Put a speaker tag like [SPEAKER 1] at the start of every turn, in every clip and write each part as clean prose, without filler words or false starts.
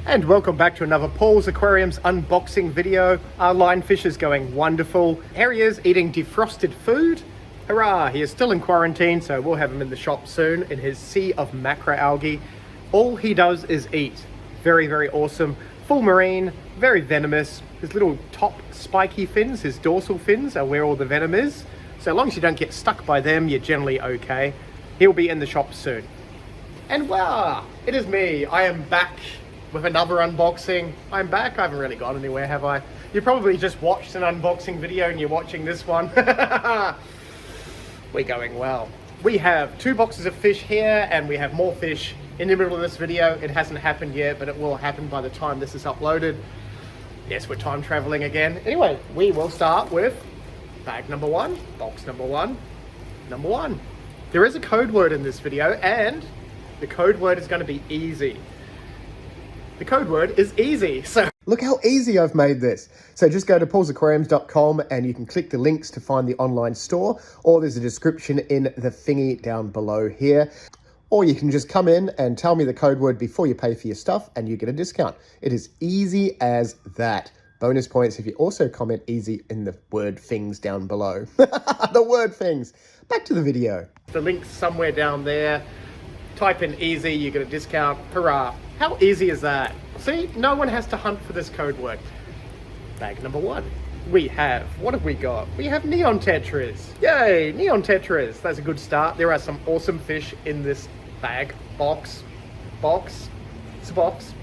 [SPEAKER 1] And welcome back to another Paul's Aquariums unboxing video. Our lionfish is going wonderful. Here he is eating defrosted food. Hurrah, he is still in quarantine, so we'll have him in the shop soon in his sea of macroalgae. All he does is eat. Very, very awesome. Full marine, very venomous. His little top spiky fins, his dorsal fins are where all the venom is. So as long as you don't get stuck by them, you're generally okay. He'll be in the shop soon. And wow, it is me. I am back with another unboxing. I'm back. I haven't really gone anywhere, have I? You probably just watched an unboxing video and you're watching this one. We're going well. We have 2 boxes of fish here and we have more fish in the middle of this video. It hasn't happened yet, but it will happen by the time this is uploaded. Yes, we're time traveling again. Anyway, we will start with bag number 1, box number 1, number 1. There is a code word in this video and the code word is going to be easy. The code word is easy. So look how easy I've made this. So just go to paulsaquariums.com and you can click the links to find the online store, or there's a description in the thingy down below here. Or you can just come in and tell me the code word before you pay for your stuff and you get a discount. It is easy as that. Bonus points if you also comment easy in the word things down below. The word things. Back to the video. The link's somewhere down there. Type in easy, you get a discount. Hurrah. How easy is that? See, no one has to hunt for this code word. Bag number 1. We have, what have we got? We have neon tetras. Yay, neon tetras. That's a good start. There are some awesome fish in this bag, box. It's a box.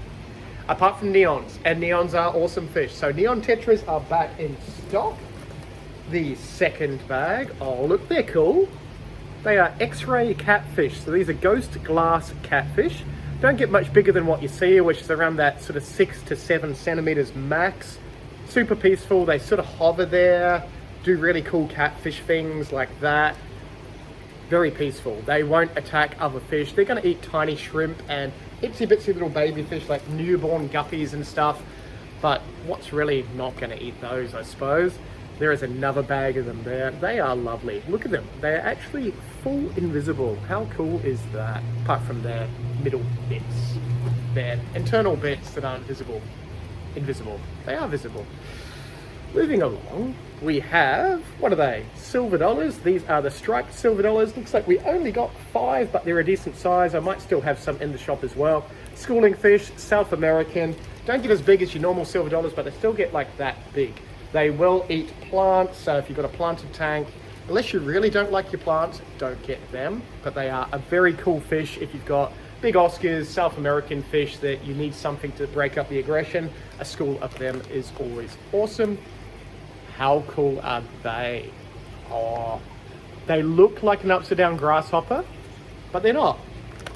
[SPEAKER 1] Apart from neons, and neons are awesome fish. So neon tetras are back in stock. The second bag, oh look, they're cool. They are X-ray catfish. So these are ghost glass catfish. Don't get much bigger than what you see, which is around that sort of 6 to 7 centimeters max. Super peaceful. They sort of hover there, do really cool catfish things like that. Very peaceful. They won't attack other fish. They're going to eat tiny shrimp and itsy bitsy little baby fish like newborn guppies and stuff. But what's really not going to eat those, I suppose? There is another bag of them there. They are lovely. Look at them. They are actually full invisible. How cool is that? Apart from their middle bits. Their internal bits that aren't visible. Invisible. They are visible. Moving along, we have, what are they? Silver dollars. These are the striped silver dollars. Looks like we only got 5, but they're a decent size. I might still have some in the shop as well. Schooling fish, South American. Don't get as big as your normal silver dollars, but they still get like that big. They will eat plants, so if you've got a planted tank, unless you really don't like your plants, don't get them. But they are a very cool fish if you've got big Oscars, South American fish that you need something to break up the aggression. A school of them is always awesome. How cool are they? Oh, they look like an upside down grasshopper, but they're not.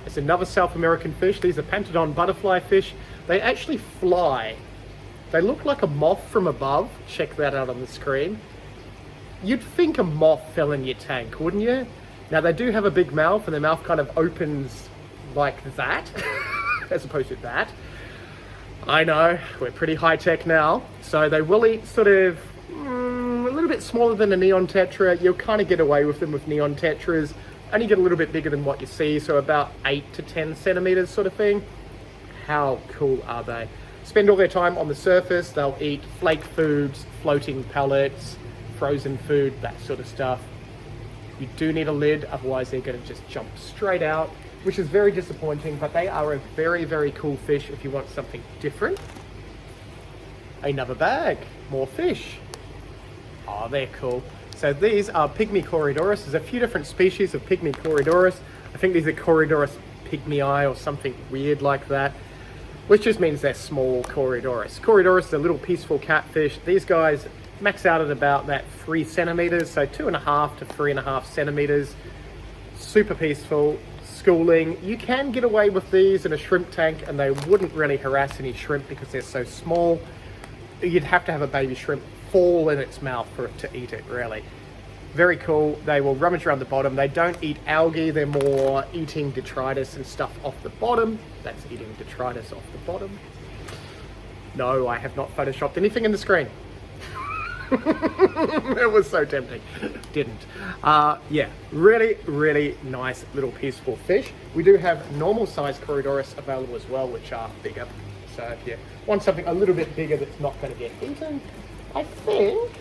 [SPEAKER 1] It's another South American fish. These are Pantodon butterfly fish. They actually fly. They look like a moth from above. Check that out on the screen. You'd think a moth fell in your tank, wouldn't you? Now they do have a big mouth and their mouth kind of opens like that, as opposed to that. I know, we're pretty high tech now. So they will eat sort of a little bit smaller than a neon tetra. You'll kind of get away with them with neon tetras. Only get a little bit bigger than what you see, so about 8 to 10 centimeters sort of thing. How cool are they? Spend all their time on the surface. They'll eat flake foods, floating pellets, frozen food, that sort of stuff. You do need a lid, otherwise they're going to just jump straight out, which is very disappointing, but they are a very, very cool fish if you want something different. Another bag, more fish. Oh, they're cool. So these are Pygmy Corydoras. There's a few different species of Pygmy Corydoras. I think these are Corydoras pygmyi or something weird like that, which just means they're small Corydoras. Corydoras is a little peaceful catfish. These guys max out at about that 3 centimeters, so 2.5 to 3.5 centimeters. Super peaceful. Schooling. You can get away with these in a shrimp tank and they wouldn't really harass any shrimp because they're so small. You'd have to have a baby shrimp fall in its mouth for it to eat it, really. Very cool. They will rummage around the bottom. They don't eat algae. They're more eating detritus and stuff off the bottom. That's eating detritus off the bottom. No, I have not photoshopped anything in the screen. It was so tempting. Didn't. Yeah, really, really nice little peaceful fish. We do have normal size Corydoras available as well, which are bigger. So if you want something a little bit bigger that's not going to get eaten, I think...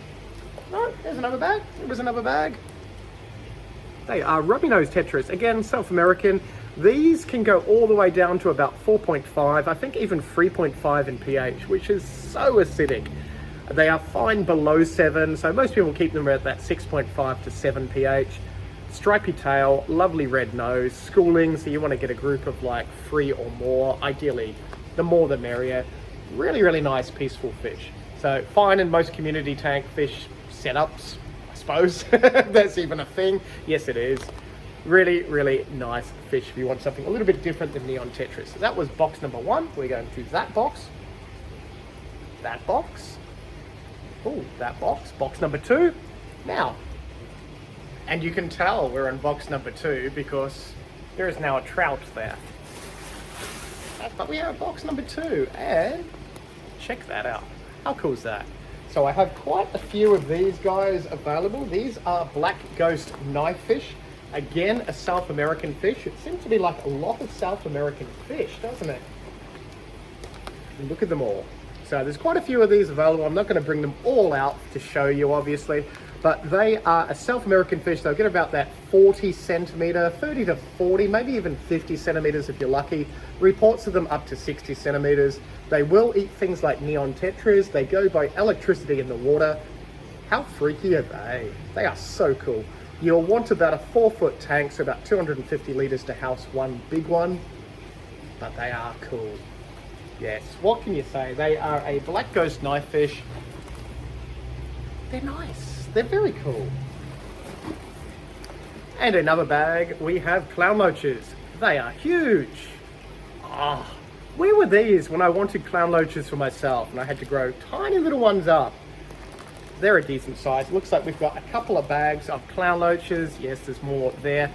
[SPEAKER 1] No, there's another bag. There was another bag. They are Ruby Nose Tetras. Again, South American. These can go all the way down to about 4.5, I think even 3.5 in pH, which is so acidic. They are fine below 7, so most people keep them at that 6.5 to 7 pH. Stripy tail, lovely red nose, schooling, so you want to get a group of like 3 or more. Ideally, the more the merrier. Really, really nice, peaceful fish. So fine in most community tank fish setups, I suppose. That's even a thing. Yes, it is. Really, really nice fish if you want something a little bit different than Neon Tetras. So that was box number 1. We're going to that box. That box. Oh, that box. Box number 2. Now, and you can tell we're in box number 2 because there is now a trout there. But we are at box number 2, and check that out. How cool is that? So I have quite a few of these guys available. These are Black Ghost Knife Fish. Again, a South American fish. It seems to be like a lot of South American fish, doesn't it? Look at them all. So there's quite a few of these available. I'm not going to bring them all out to show you, obviously, but they are a South American fish. They'll get about that 40 centimeter, 30 to 40, maybe even 50 centimeters if you're lucky. Reports of them up to 60 centimeters. They will eat things like Neon Tetras. They go by electricity in the water. How freaky are they? They are so cool. You'll want about a 4-foot tank, so about 250 liters to house one big one, but they are cool. Yes, what can you say? They are a Black Ghost Knife Fish. They're nice. They're very cool. And another bag, we have clown loaches. They are huge. Ah, where were these when I wanted clown loaches for myself and I had to grow tiny little ones up? They're a decent size. It looks like we've got a couple of bags of clown loaches. Yes, there's more there.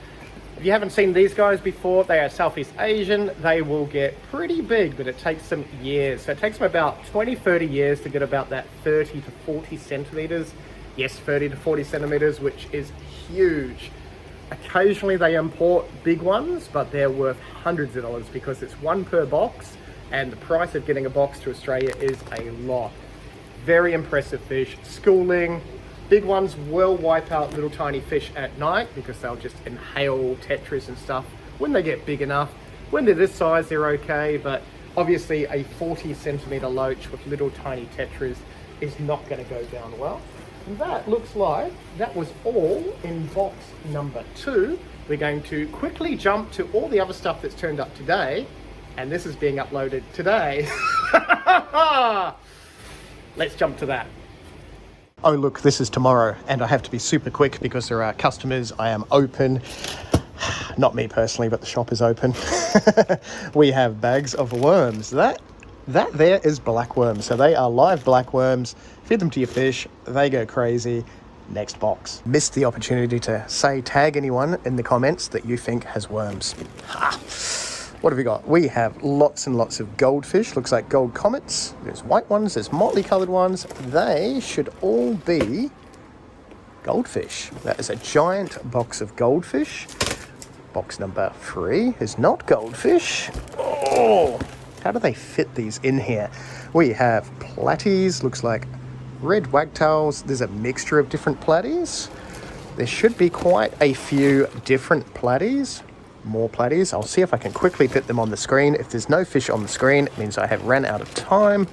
[SPEAKER 1] If you haven't seen these guys before, they are Southeast Asian. They will get pretty big, but it takes them years. So it takes them about 20, 30 years to get about that 30 to 40 centimeters. Yes, 30 to 40 centimeters, which is huge. Occasionally they import big ones, but they're worth hundreds of dollars because it's one per box, and the price of getting a box to Australia is a lot. Very impressive fish. Schooling. Big ones will wipe out little tiny fish at night because they'll just inhale tetras and stuff when they get big enough. When they're this size, they're okay, but obviously a 40 centimeter loach with little tiny tetras is not going to go down well. And that looks like that was all in box number 2. We're going to quickly jump to all the other stuff that's turned up today, and this is being uploaded today. Let's jump to that. Oh look, this is tomorrow, and I have to be super quick because there are customers. I am open. Not me personally, but the shop is open. We have bags of worms. That there is black worms. So they are live black worms. Feed them to your fish. They go crazy. Next box. Missed the opportunity to tag anyone in the comments that you think has worms. Ha! What have we got? We have lots and lots of goldfish. Looks like gold comets. There's white ones, there's motley coloured ones. They should all be goldfish. That is a giant box of goldfish. Box number 3 is not goldfish. Oh, how do they fit these in here? We have platies. Looks like red wagtails. There's a mixture of different platies. There should be quite a few different platies. More platies. I'll see if I can quickly fit them on the screen. If there's no fish on the screen, it means I have ran out of time.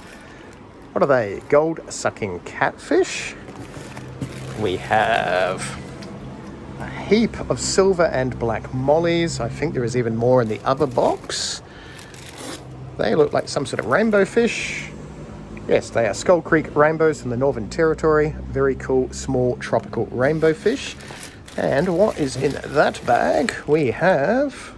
[SPEAKER 1] What are they? Gold sucking catfish. We have a heap of silver and black mollies. I think there is even more in the other box. They look like some sort of rainbow fish. Yes, they are Skull Creek rainbows from the Northern Territory. Very cool, small tropical rainbow fish. And what is in that bag? We have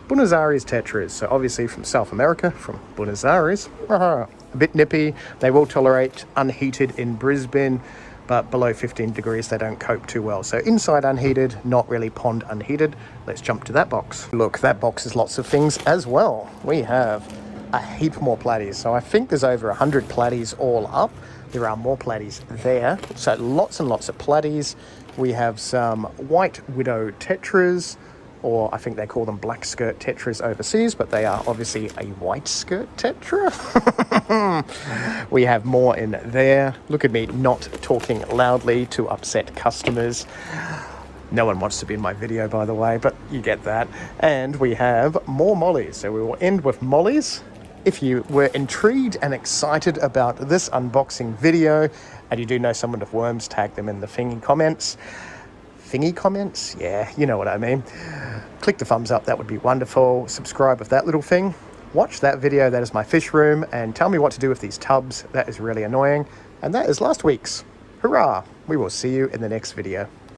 [SPEAKER 1] Buenos Aires tetras. So obviously from South America, from Buenos Aires. A bit nippy. They will tolerate unheated in Brisbane, but below 15 degrees they don't cope too well. So inside unheated, not really pond unheated. Let's jump to that box. Look, that box is lots of things as well. We have a heap more platies. So I think there's over 100 platies all up. There are more platies there. So lots and lots of platies. We have some white widow tetras, or I think they call them black skirt tetras overseas, but they are obviously a white skirt tetra. We have more in there. Look at me not talking loudly to upset customers. No one wants to be in my video, by the way, but you get that. And we have more mollies. So we will end with mollies. If you were intrigued and excited about this unboxing video, and you do know someone with worms, tag them in the thingy comments. Thingy comments? Yeah, you know what I mean. Click the thumbs up, that would be wonderful. Subscribe with that little thing. Watch that video, that is my fish room, and tell me what to do with these tubs. That is really annoying. And that is last week's. Hurrah! We will see you in the next video.